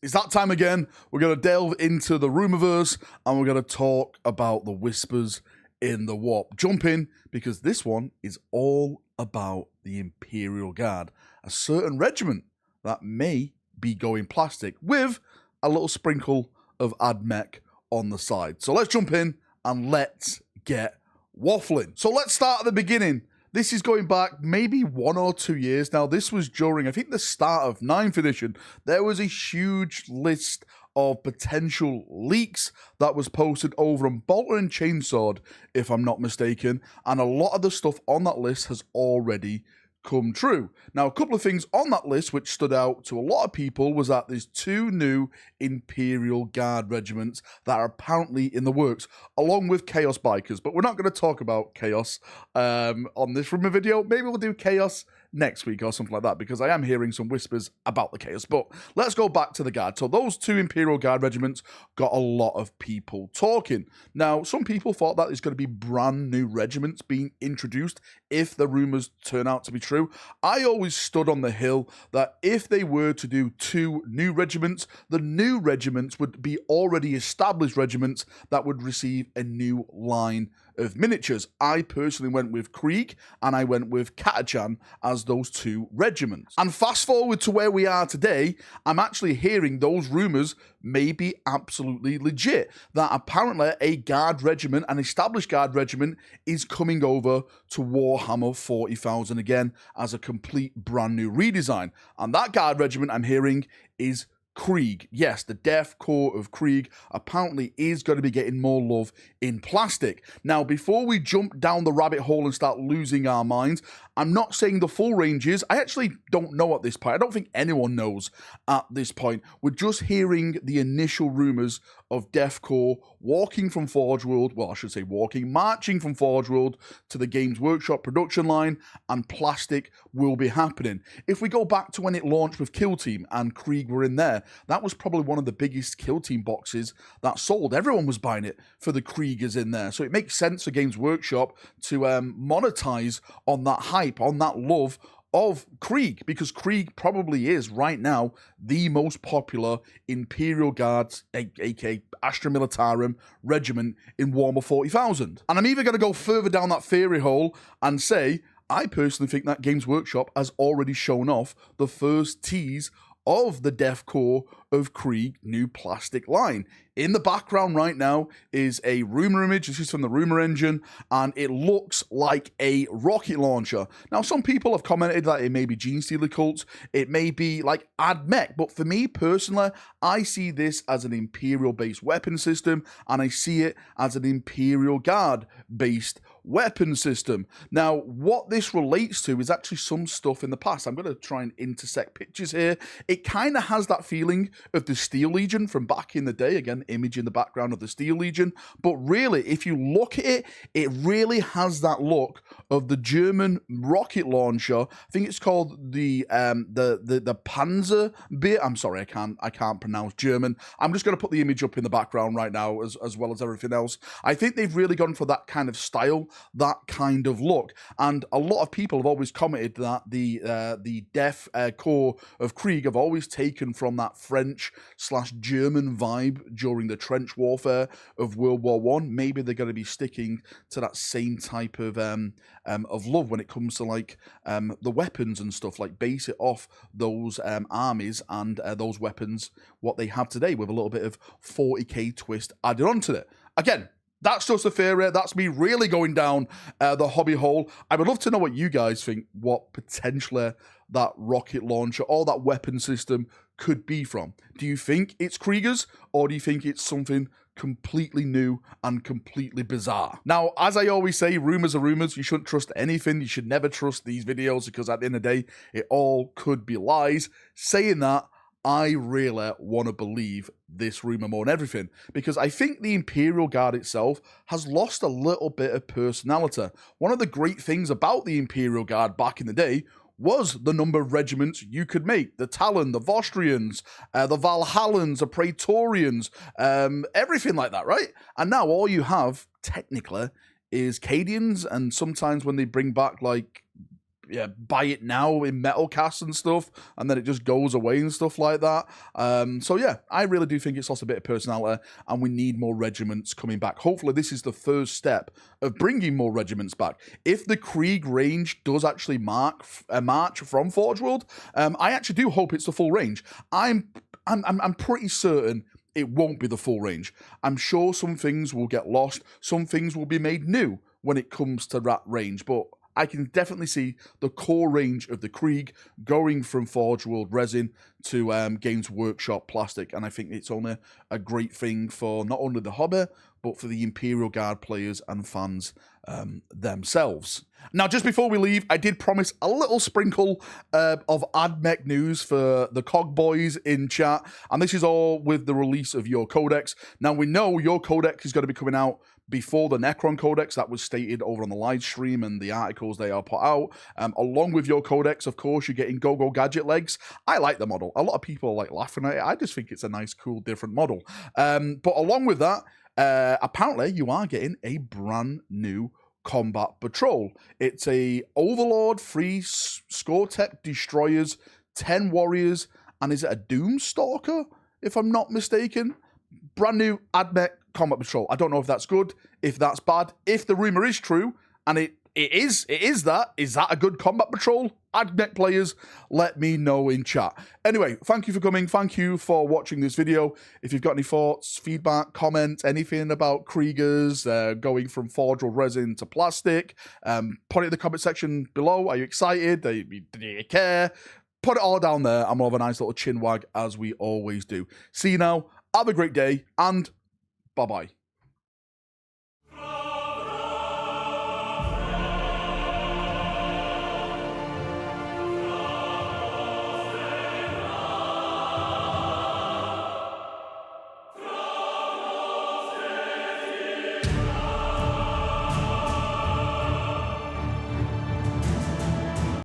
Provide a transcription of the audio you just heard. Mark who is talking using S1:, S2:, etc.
S1: It's that time again. We're going to delve into the Rumourverse and we're going to talk about the whispers in the warp. Jump in, because this one is all about the Imperial Guard, a certain regiment that may be going plastic with a little sprinkle of AdMech on the side. So let's jump in and let's get waffling. So let's start at the beginning. This is going back maybe 1 or 2 years now. This was during, I think, the start of 9th edition. There was a huge list of potential leaks that was posted over on Bolter and Chainsword, if I'm not mistaken. And a lot of the stuff on that list has already come true. Now, a couple of things on that list which stood out to a lot of people was that there's 2 new Imperial Guard regiments that are apparently in the works, along with Chaos Bikers. But we're not going to talk about Chaos on this Rumor video. Maybe we'll do Chaos next week or something like that, because I am hearing some whispers about the Chaos. But let's go back to the Guard. So those 2 Imperial Guard regiments got a lot of people talking. Now, some people thought that there's going to be brand new regiments being introduced if the rumors turn out to be true. I always stood on the hill that if they were to do 2 new regiments, the new regiments would be already established regiments that would receive a new line of miniatures. I personally went with KRIEG and I went with Katachan as those 2 regiments. And fast forward to where we are today, I'm actually hearing those rumors may be absolutely legit. That apparently a Guard regiment, an established Guard regiment, is coming over to Warhammer 40,000 again as a complete brand new redesign. And that Guard regiment I'm hearing is KRIEG. Yes, the Death Corps of KRIEG apparently is going to be getting more love in plastic. Now, before we jump down the rabbit hole and start losing our minds, I'm not saying the full ranges. I actually don't know at this point. I don't think anyone knows at this point. We're just hearing the initial rumors of Death Corps walking from Forge World, well, I should say marching from Forge World to the Games Workshop production line, and plastic will be happening. If we go back to when it launched with Kill Team and KRIEG were in there, that was probably one of the biggest Kill Team boxes that sold. Everyone was buying it for the KRIEGers in there. So it makes sense for Games Workshop to monetize on that hype, on that love of KRIEG, because KRIEG probably is right now the most popular Imperial Guards, aka Astra Militarum regiment in Warhammer 40,000. And I'm even going to go further down that theory hole and say, I personally think that Games Workshop has already shown off the first tease of the Death Corps of KRIEG new plastic line. In the background right now is a rumor image. This is from the rumor engine, and it looks like a rocket launcher. Now, some people have commented that it may be Gene Stealer cults, it may be like AdMech, but for me personally, I see this as an Imperial-based weapon system, and I see it as an Imperial Guard-based weapon system. Now, what this relates to is actually some stuff in the past. I'm going to try and intersect pictures here. It kind of has that feeling of the Steel Legion from back in the day. Again, image in the background of the Steel Legion. But really, if you look at it, it really has that look of the German rocket launcher. I think it's called the Panzer Beer. I'm sorry, I can't pronounce German. I'm just going to put the image up in the background right now, as well as everything else. I think they've really gone for that kind of style, that kind of look. And a lot of people have always commented that the Death Corps of KRIEG have always taken from that French/German vibe during the trench warfare of World War I. Maybe they're going to be sticking to that same type of love when it comes to like the weapons and stuff, like base it off those armies and those weapons, what they have today, with a little bit of 40k twist added onto it. Again, that's just a theory. That's me really going down the hobby hole. I would love to know what you guys think, what potentially that rocket launcher or that weapon system could be from. Do you think it's KRIEGers, or do you think it's something completely new and completely bizarre? Now, as I always say, rumors are rumors. You shouldn't trust anything. You should never trust these videos, because at the end of the day, it all could be lies. Saying that, I really want to believe this rumor more than everything, because I think the Imperial Guard itself has lost a little bit of personality. One of the great things about the Imperial Guard back in the day was the number of regiments you could make. The Talon, the Vostrians, the Valhallans, the Praetorians, everything like that, right? And now all you have, technically, is Cadians, and sometimes when they bring back, like, buy it now in metal casts and stuff, and then it just goes away and stuff like that. So yeah, I really do think it's lost a bit of personality, and we need more regiments coming back. Hopefully this is the first step of bringing more regiments back. If the Krieg range does actually march from Forge World, I actually do hope it's the full range. I'm pretty certain it won't be the full range. I'm sure some things will get lost, some things will be made new when it comes to that range, but I can definitely see the core range of the Krieg going from Forge World Resin to Games Workshop Plastic, and I think it's only a great thing for not only the hobby, but for the Imperial Guard players and fans themselves. Now, just before we leave, I did promise a little sprinkle of AdMech news for the COG boys in chat, and this is all with the release of your codex. Now, we know your codex is going to be coming out before the Necron Codex. That was stated over on the live stream and the articles they are put out. Along with your codex, of course, you're getting Go-Go Gadget legs. I like the model. A lot of people are like laughing at it. I just think it's a nice, cool, different model. But along with that, apparently you are getting a brand new combat patrol. It's a Overlord, 3 Score-Tech destroyers, 10 warriors, and is it a Doomstalker, if I'm not mistaken? Brand new AdMech combat patrol. I don't know if that's good, if that's bad. If the rumor is true, and it is that a good combat patrol? AdMech players, let me know in chat. Anyway, thank you for coming. Thank you for watching this video. If you've got any thoughts, feedback, comments, anything about Kriegers going from Forge World Resin to plastic, put it in the comment section below. Are you excited? Do you care? Put it all down there, and we'll have a nice little chin wag as we always do. See you now. Have a great day, and bye-bye.